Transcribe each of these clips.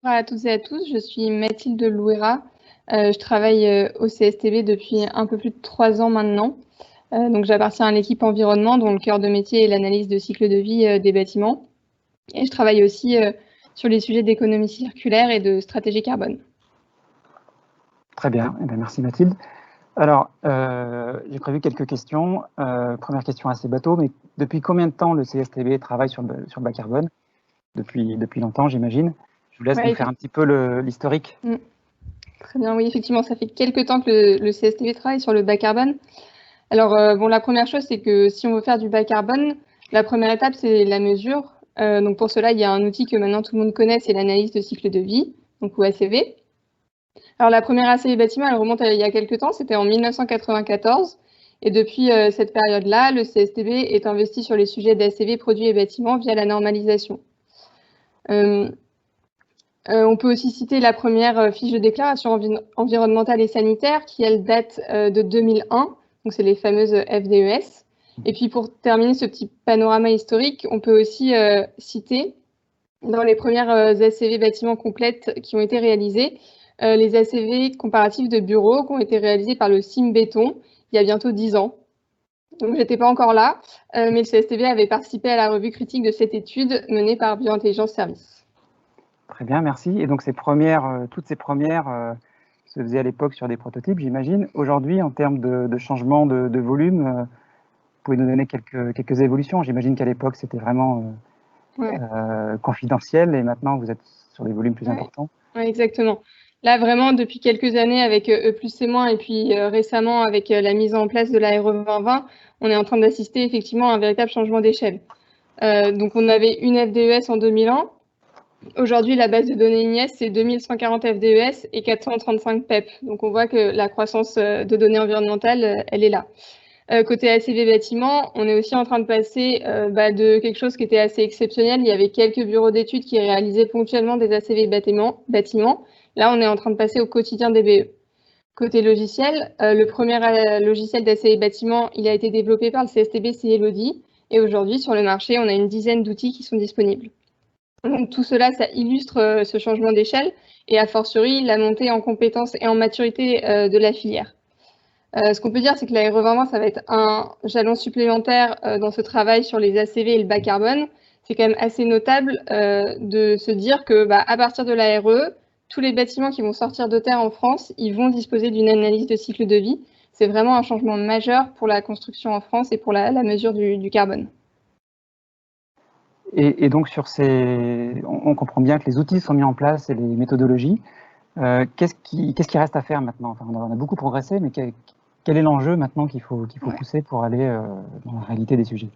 Bonjour à toutes et à tous, je suis Mathilde Louera. Je travaille au CSTB depuis un peu plus de 3 ans maintenant. Donc j'appartiens à l'équipe environnement dont le cœur de métier est l'analyse de cycle de vie des bâtiments. Et je travaille aussi sur les sujets d'économie circulaire et de stratégie carbone. Très bien, eh bien merci Mathilde. Alors, j'ai prévu quelques questions. Première question assez bateau, mais depuis combien de temps le CSTB travaille sur le bas carbone? Depuis longtemps, j'imagine. Je vous laisse nous faire un petit peu l'historique. Très bien, oui, effectivement, ça fait quelques temps que le CSTB travaille sur le bas carbone. Alors, bon, la première chose, c'est que si on veut faire du bas carbone, la première étape, c'est la mesure. Donc pour cela, il y a un outil que maintenant tout le monde connaît, c'est l'analyse de cycle de vie, donc ou ACV. Alors la première ACV bâtiment, elle remonte il y a quelques temps, c'était en 1994. Et depuis cette période-là, le CSTB est investi sur les sujets d'ACV produits et bâtiments via la normalisation. On peut aussi citer la première fiche de déclaration environnementale et sanitaire qui, elle, date de 2001. Donc, c'est les fameuses FDES. Et puis, pour terminer ce petit panorama historique, on peut aussi citer, dans les premières ACV bâtiments complètes qui ont été réalisées, les ACV comparatifs de bureaux qui ont été réalisés par le CIM Béton il y a bientôt 10 ans. Donc, j'étais pas encore là, mais le CSTB avait participé à la revue critique de cette étude menée par Biointelligence Service. Très bien, merci. Et donc toutes ces premières se faisaient à l'époque sur des prototypes, j'imagine. Aujourd'hui, en termes de changement de volume, vous pouvez nous donner quelques évolutions. J'imagine qu'à l'époque, c'était vraiment confidentiel et maintenant, vous êtes sur des volumes plus importants. Oui, exactement. Là, vraiment, depuis quelques années, avec E+C- et puis récemment, avec la mise en place de la RE 2020, on est en train d'assister effectivement à un véritable changement d'échelle. Donc, on avait une FDES en 2001. Aujourd'hui, la base de données INES, c'est 2140 FDES et 435 PEP. Donc, on voit que la croissance de données environnementales, elle est là. Côté ACV bâtiment, on est aussi en train de passer de quelque chose qui était assez exceptionnel. Il y avait quelques bureaux d'études qui réalisaient ponctuellement des ACV bâtiments. Là, on est en train de passer au quotidien des BE. Côté logiciel, le premier logiciel d'ACV bâtiment, il a été développé par le CSTB, c'est Elodie. Et aujourd'hui, sur le marché, on a une dizaine d'outils qui sont disponibles. Donc, tout cela, ça illustre ce changement d'échelle et a fortiori la montée en compétences et en maturité de la filière. Ce qu'on peut dire, c'est que la RE 2020, ça va être un jalon supplémentaire dans ce travail sur les ACV et le bas carbone. C'est quand même assez notable de se dire que, à partir de la RE, tous les bâtiments qui vont sortir de terre en France, ils vont disposer d'une analyse de cycle de vie. C'est vraiment un changement majeur pour la construction en France et pour la mesure du carbone. Et donc, on comprend bien que les outils sont mis en place et les méthodologies. Qu'est-ce qui reste à faire maintenant? Enfin, on a beaucoup progressé, mais quel est l'enjeu maintenant qu'il faut pousser pour aller dans la réalité des sujets?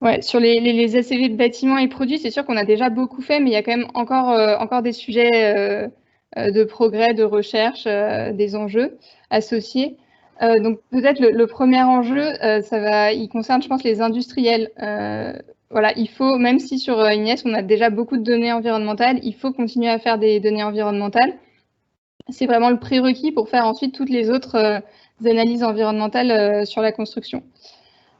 Ouais, sur les ACV de bâtiments et produits, c'est sûr qu'on a déjà beaucoup fait, mais il y a quand même encore des sujets de progrès, de recherche, des enjeux associés. Donc peut-être le premier enjeu, il concerne, je pense, les industriels. Voilà, il faut, même si sur INES, on a déjà beaucoup de données environnementales, il faut continuer à faire des données environnementales. C'est vraiment le prérequis pour faire ensuite toutes les autres analyses environnementales sur la construction.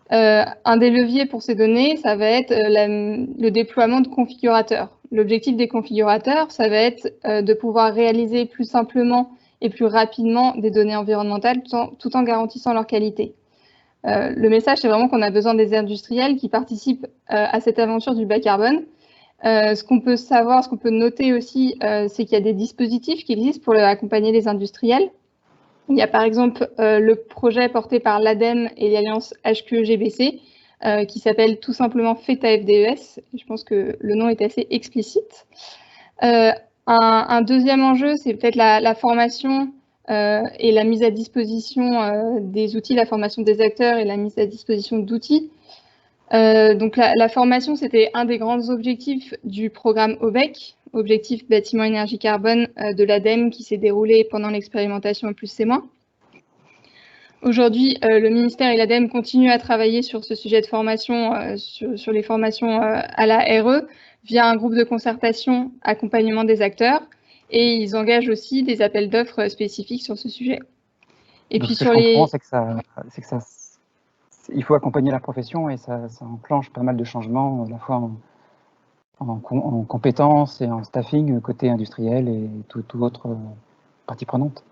Un des leviers pour ces données, ça va être le déploiement de configurateurs. L'objectif des configurateurs, ça va être de pouvoir réaliser plus simplement et plus rapidement des données environnementales tout en garantissant leur qualité. Le message, c'est vraiment qu'on a besoin des industriels qui participent à cette aventure du bas carbone. Ce qu'on peut savoir, ce qu'on peut noter aussi, c'est qu'il y a des dispositifs qui existent pour accompagner les industriels. Il y a par exemple le projet porté par l'ADEME et l'Alliance HQE-GBC qui s'appelle tout simplement FETA FDES. Je pense que le nom est assez explicite. Un deuxième enjeu, c'est peut-être la formation et la mise à disposition des outils, la formation des acteurs et la mise à disposition d'outils. Donc la formation, c'était un des grands objectifs du programme OBEC, Objectif Bâtiment Énergie Carbone de l'ADEME, qui s'est déroulé pendant l'expérimentation E+C-. Aujourd'hui, le ministère et l'ADEME continuent à travailler sur ce sujet de formation, sur les formations à la RE, via un groupe de concertation accompagnement des acteurs, et ils engagent aussi des appels d'offres spécifiques sur ce sujet. Et donc, puis ce que je comprends, c'est que il faut accompagner la profession et ça enclenche pas mal de changements, à la fois en compétences et en staffing côté industriel et toute autre partie prenante.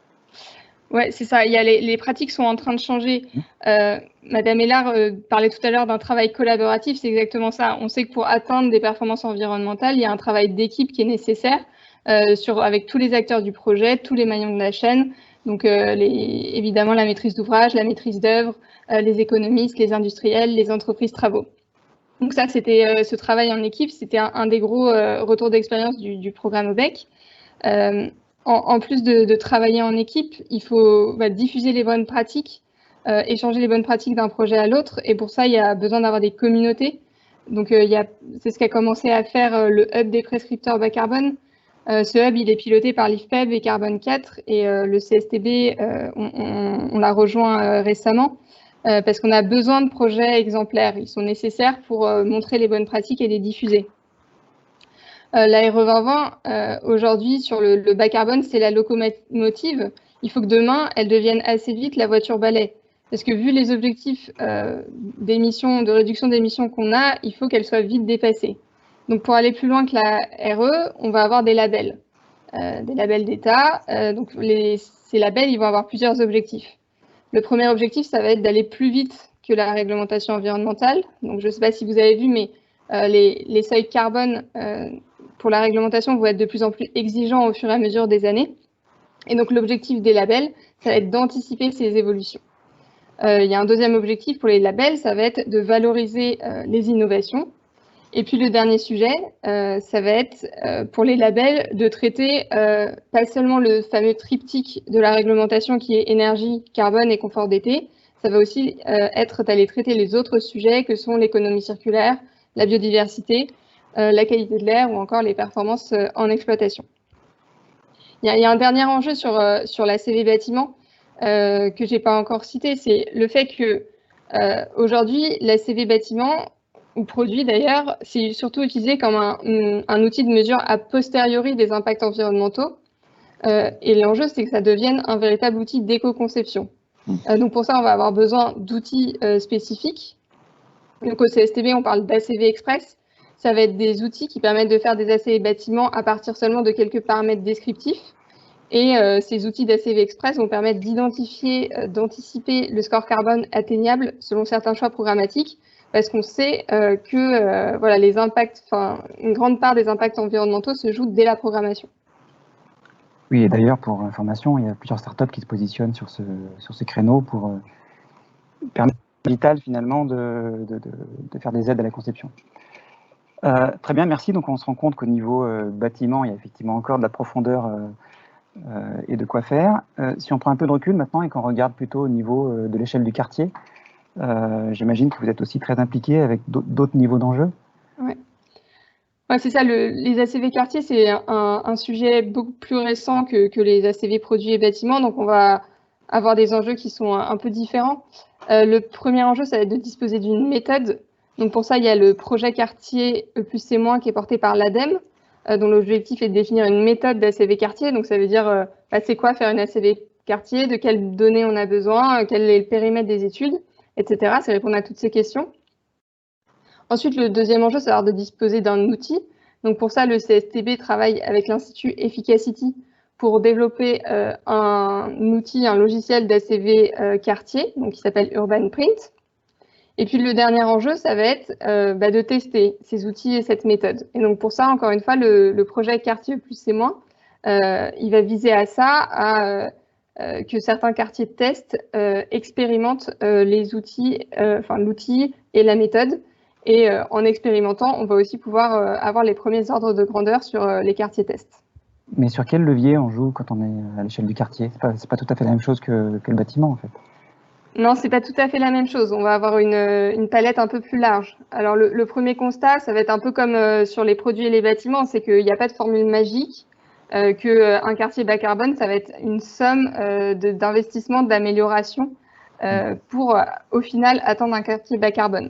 Oui, c'est ça. Les pratiques sont en train de changer. Madame Hélard parlait tout à l'heure d'un travail collaboratif, c'est exactement ça. On sait que pour atteindre des performances environnementales, il y a un travail d'équipe qui est nécessaire avec tous les acteurs du projet, tous les maillons de la chaîne. Donc, évidemment, la maîtrise d'ouvrage, la maîtrise d'œuvre, les économistes, les industriels, les entreprises travaux. Donc ça, c'était ce travail en équipe, c'était un des gros retours d'expérience du programme OBEC. En plus de travailler en équipe, il faut diffuser les bonnes pratiques, échanger les bonnes pratiques d'un projet à l'autre. Et pour ça, il y a besoin d'avoir des communautés. Donc, c'est ce qu'a commencé à faire le hub des prescripteurs bas carbone. Ce hub, il est piloté par l'IFPEB et Carbone 4. Et le CSTB, on l'a rejoint récemment parce qu'on a besoin de projets exemplaires. Ils sont nécessaires pour montrer les bonnes pratiques et les diffuser. La RE 2020, aujourd'hui, sur le bas carbone, c'est la locomotive. Il faut que demain, elle devienne assez vite la voiture balai. Parce que vu les objectifs de réduction d'émissions qu'on a, il faut qu'elle soit vite dépassée. Donc, pour aller plus loin que la RE, on va avoir des labels d'État. Donc, ces labels, ils vont avoir plusieurs objectifs. Le premier objectif, ça va être d'aller plus vite que la réglementation environnementale. Donc, je ne sais pas si vous avez vu, mais les seuils carbone pour la réglementation vont être de plus en plus exigeants au fur et à mesure des années. Et donc, l'objectif des labels, ça va être d'anticiper ces évolutions. Il y a un deuxième objectif pour les labels, ça va être de valoriser les innovations. Et puis, le dernier sujet, ça va être pour les labels de traiter pas seulement le fameux triptyque de la réglementation qui est énergie, carbone et confort d'été, ça va aussi être d'aller traiter les autres sujets que sont l'économie circulaire, la biodiversité, la qualité de l'air ou encore les performances en exploitation. Il y a un dernier enjeu sur la CV bâtiment que je n'ai pas encore cité, c'est le fait que aujourd'hui, la CV bâtiment, ou produit d'ailleurs, c'est surtout utilisé comme un outil de mesure a posteriori des impacts environnementaux. Et l'enjeu, c'est que ça devienne un véritable outil d'éco-conception. Donc pour ça, on va avoir besoin d'outils spécifiques. Donc au CSTB, on parle d'ACV Express. Ça va être des outils qui permettent de faire des ACV bâtiments à partir seulement de quelques paramètres descriptifs. Et ces outils d'ACV Express vont permettre d'anticiper le score carbone atteignable selon certains choix programmatiques, parce qu'on sait que voilà, les impacts, une grande part des impacts environnementaux se jouent dès la programmation. Oui, et d'ailleurs, pour information, il y a plusieurs startups qui se positionnent sur ce créneau pour permettre vital finalement de faire des aides à la conception. Très bien, merci. Donc on se rend compte qu'au niveau bâtiment, il y a effectivement encore de la profondeur et de quoi faire. Si on prend un peu de recul maintenant et qu'on regarde plutôt au niveau de l'échelle du quartier, j'imagine que vous êtes aussi très impliqué avec d'autres niveaux d'enjeux. Ouais. Ouais, c'est ça, les ACV quartiers, c'est un sujet beaucoup plus récent que les ACV produits et bâtiments, donc on va avoir des enjeux qui sont un peu différents. Le premier enjeu, ça va être de disposer d'une méthode. Donc pour ça, il y a le projet quartier E+C- qui est porté par l'ADEME, dont l'objectif est de définir une méthode d'ACV quartier. Donc ça veut dire, c'est quoi faire une ACV quartier, de quelles données on a besoin, quel est le périmètre des études, etc. C'est répondre à toutes ces questions. Ensuite, le deuxième enjeu, c'est de disposer d'un outil. Donc pour ça, le CSTB travaille avec l'Institut Efficacity pour développer un outil, un logiciel d'ACV quartier, donc qui s'appelle Urban Print. Et puis le dernier enjeu, ça va être de tester ces outils et cette méthode. Et donc pour ça, encore une fois, le projet Quartier +C-, il va viser à ça, que certains quartiers de test expérimentent les outils, l'outil et la méthode. Et en expérimentant, on va aussi pouvoir avoir les premiers ordres de grandeur sur les quartiers tests. Mais sur quel levier on joue quand on est à l'échelle du quartier? C'est pas tout à fait la même chose que le bâtiment, en fait. Non, c'est pas tout à fait la même chose. On va avoir une palette un peu plus large. Alors, le premier constat, ça va être un peu comme sur les produits et les bâtiments, c'est qu'il n'y a pas de formule magique, qu'un quartier bas carbone, ça va être une somme d'investissement, d'amélioration pour, au final, atteindre un quartier bas carbone.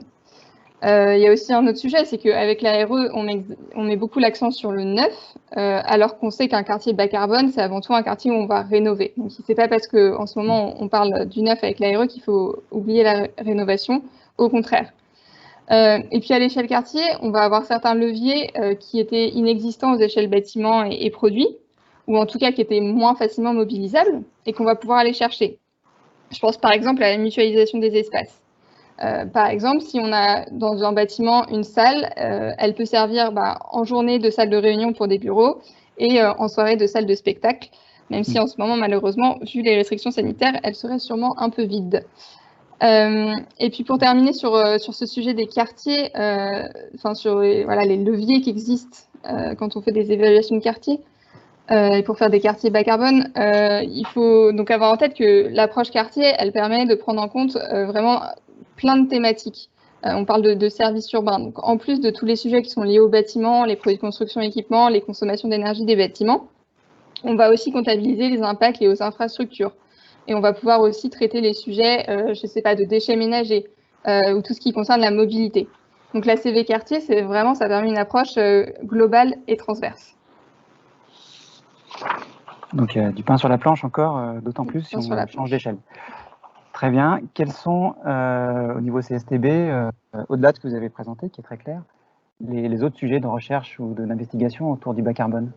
Il y a aussi un autre sujet, c'est qu'avec la RE, on met beaucoup l'accent sur le neuf, alors qu'on sait qu'un quartier bas carbone, c'est avant tout un quartier où on va rénover. Donc, c'est pas parce qu'en ce moment, on parle du neuf avec la RE qu'il faut oublier la rénovation, au contraire. Et puis à l'échelle quartier, on va avoir certains leviers qui étaient inexistants aux échelles bâtiments et produits, ou en tout cas qui étaient moins facilement mobilisables et qu'on va pouvoir aller chercher. Je pense par exemple à la mutualisation des espaces. Par exemple, si on a dans un bâtiment une salle, elle peut servir en journée de salle de réunion pour des bureaux et en soirée de salle de spectacle, même si en ce moment, malheureusement, vu les restrictions sanitaires, elle serait sûrement un peu vide. Et puis pour terminer sur ce sujet des quartiers, sur les leviers qui existent quand on fait des évaluations de quartiers, et pour faire des quartiers bas carbone, il faut donc avoir en tête que l'approche quartier, elle permet de prendre en compte vraiment plein de thématiques. On parle de services urbains. Donc, en plus de tous les sujets qui sont liés aux bâtiments, les produits de construction et équipements, les consommations d'énergie des bâtiments, on va aussi comptabiliser les impacts liés aux infrastructures. Et on va pouvoir aussi traiter les sujets, je ne sais pas, de déchets ménagers ou tout ce qui concerne la mobilité. Donc la CV quartier, c'est vraiment, ça permet une approche globale et transverse. Donc du pain sur la planche encore, d'autant plus si on change d'échelle. Très bien. Quels sont, au niveau CSTB, au-delà de ce que vous avez présenté, qui est très clair, les autres sujets de recherche ou d'investigation autour du bas carbone?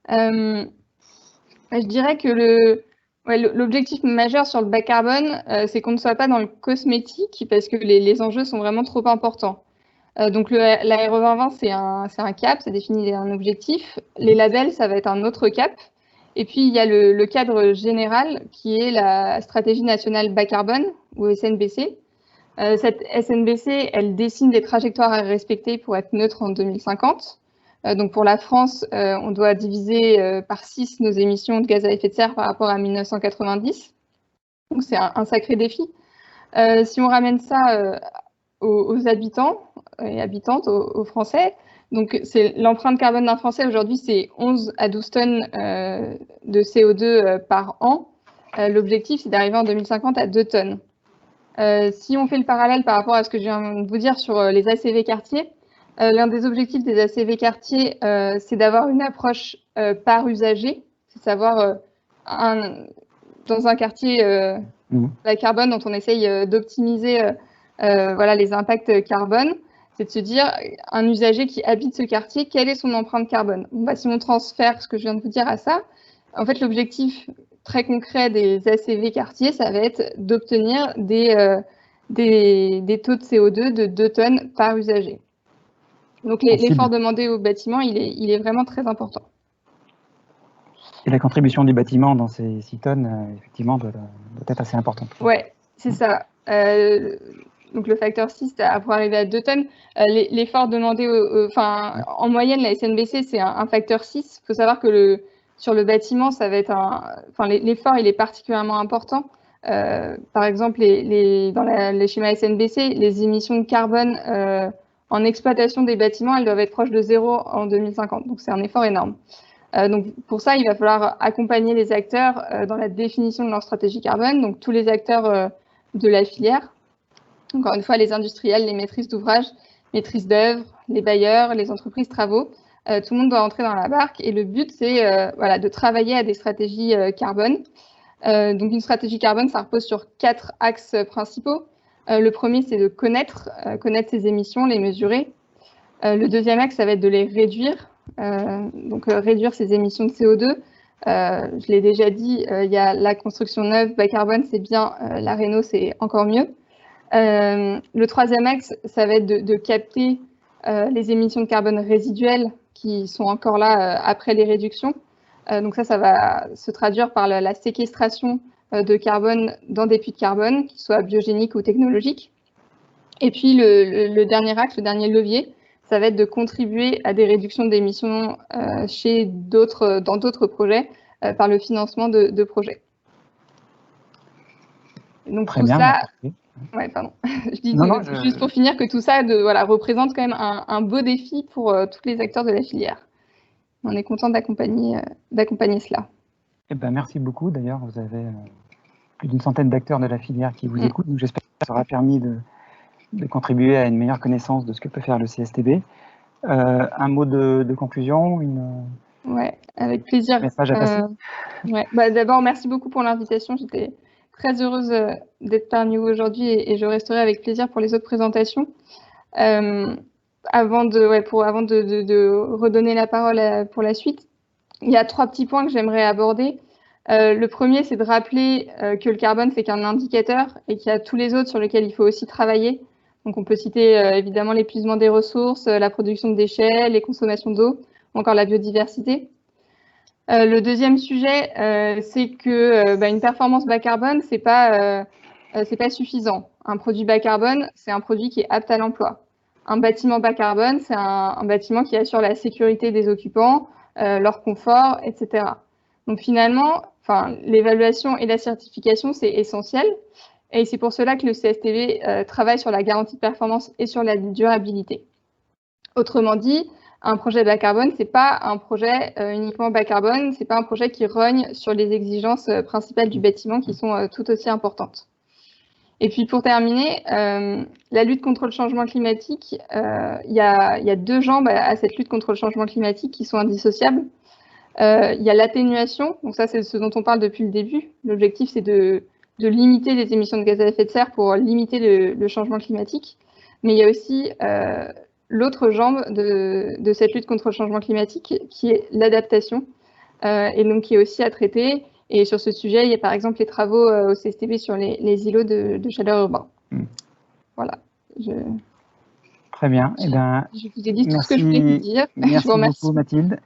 Je dirais que l'objectif majeur sur le bas carbone, c'est qu'on ne soit pas dans le cosmétique parce que les enjeux sont vraiment trop importants. Donc la RE 2020, c'est un cap, ça définit un objectif. Les labels, ça va être un autre cap. Et puis, il y a le cadre général qui est la stratégie nationale bas carbone, ou SNBC. Cette SNBC, elle dessine des trajectoires à respecter pour être neutre en 2050. Donc pour la France, on doit diviser par 6 nos émissions de gaz à effet de serre par rapport à 1990. Donc c'est un sacré défi. Si on ramène ça aux habitants et habitantes, aux Français, donc l'empreinte carbone d'un Français aujourd'hui, c'est 11 à 12 tonnes de CO2 par an. L'objectif, c'est d'arriver en 2050 à 2 tonnes. Si on fait le parallèle par rapport à ce que je viens de vous dire sur les ACV quartiers, l'un des objectifs des ACV quartiers, c'est d'avoir une approche par usager, c'est savoir dans un quartier bas carbone dont on essaye d'optimiser les impacts carbone, c'est de se dire un usager qui habite ce quartier, quelle est son empreinte carbone? Si on transfère ce que je viens de vous dire à ça, en fait, l'objectif très concret des ACV quartiers, ça va être d'obtenir des taux de CO2 de 2 tonnes par usager. Donc l'effort demandé au bâtiment, il est vraiment très important. Et la contribution du bâtiment dans ces 6 tonnes, effectivement, doit être assez importante. Oui, c'est ça. Donc le facteur 6, pour arriver à 2 tonnes, l'effort demandé, en moyenne, la SNBC, c'est un facteur 6. Il faut savoir que sur le bâtiment, ça va être l'effort, il est particulièrement important. Par exemple, dans les schémas SNBC, les émissions de carbone en exploitation des bâtiments, elles doivent être proches de 0 en 2050. Donc c'est un effort énorme. Donc pour ça, il va falloir accompagner les acteurs dans la définition de leur stratégie carbone, donc tous les acteurs de la filière. Encore une fois, les industriels, les maîtrises d'ouvrage, maîtrises d'œuvre, les bailleurs, les entreprises travaux. Tout le monde doit entrer dans la barque et le but, c'est de travailler à des stratégies carbone. Donc une stratégie carbone, ça repose sur 4 axes principaux. Le premier, c'est de connaître ses émissions, les mesurer. Le deuxième axe, ça va être de les réduire. Donc réduire ses émissions de CO2. Je l'ai déjà dit, il y a la construction neuve, bas carbone, c'est bien, la réno, c'est encore mieux. Le troisième axe, ça va être de capter les émissions de carbone résiduelles qui sont encore là après les réductions. Donc ça va se traduire par la séquestration de carbone dans des puits de carbone, qu'ils soient biogéniques ou technologiques. Et puis le dernier axe, le dernier levier, ça va être de contribuer à des réductions d'émissions dans d'autres projets par le financement de projets. Donc Très bien, ça, ouais, pardon. Je dis juste pour finir que tout ça représente quand même un beau défi pour tous les acteurs de la filière. On est content d'accompagner cela. Eh ben, merci beaucoup. D'ailleurs, vous avez plus d'une centaine d'acteurs de la filière qui vous écoutent. Donc j'espère que ça aura permis de contribuer à une meilleure connaissance de ce que peut faire le CSTB. Un mot de conclusion, Ouais, avec plaisir. Un message à passer. D'abord, merci beaucoup pour l'invitation. J'étais très heureuse d'être parmi vous aujourd'hui et je resterai avec plaisir pour les autres présentations. Avant de redonner la parole pour la suite, il y a 3 petits points que j'aimerais aborder. Le premier, c'est de rappeler que le carbone, c'est qu'un indicateur et qu'il y a tous les autres sur lesquels il faut aussi travailler. Donc, on peut citer évidemment l'épuisement des ressources, la production de déchets, les consommations d'eau, ou encore la biodiversité. Le deuxième sujet, c'est que une performance bas carbone, c'est pas suffisant. Un produit bas carbone, c'est un produit qui est apte à l'emploi. Un bâtiment bas carbone, c'est un bâtiment qui assure la sécurité des occupants, leur confort, etc. Donc finalement, l'évaluation et la certification, c'est essentiel. Et c'est pour cela que le CSTB travaille sur la garantie de performance et sur la durabilité. Autrement dit, un projet bas carbone, c'est pas un projet uniquement bas carbone, c'est pas un projet qui rogne sur les exigences principales du bâtiment qui sont tout aussi importantes. Et puis pour terminer, la lutte contre le changement climatique, il y a 2 jambes à cette lutte contre le changement climatique qui sont indissociables. Il y a l'atténuation, donc ça c'est ce dont on parle depuis le début. L'objectif c'est de limiter les émissions de gaz à effet de serre pour limiter le changement climatique. Mais il y a aussi l'autre jambe de cette lutte contre le changement climatique qui est l'adaptation et donc qui est aussi à traiter. Et sur ce sujet, il y a par exemple les travaux au CSTB sur les îlots de chaleur urbains. Voilà. Très bien. Je vous ai dit tout ce que je voulais vous dire. Merci beaucoup Mathilde.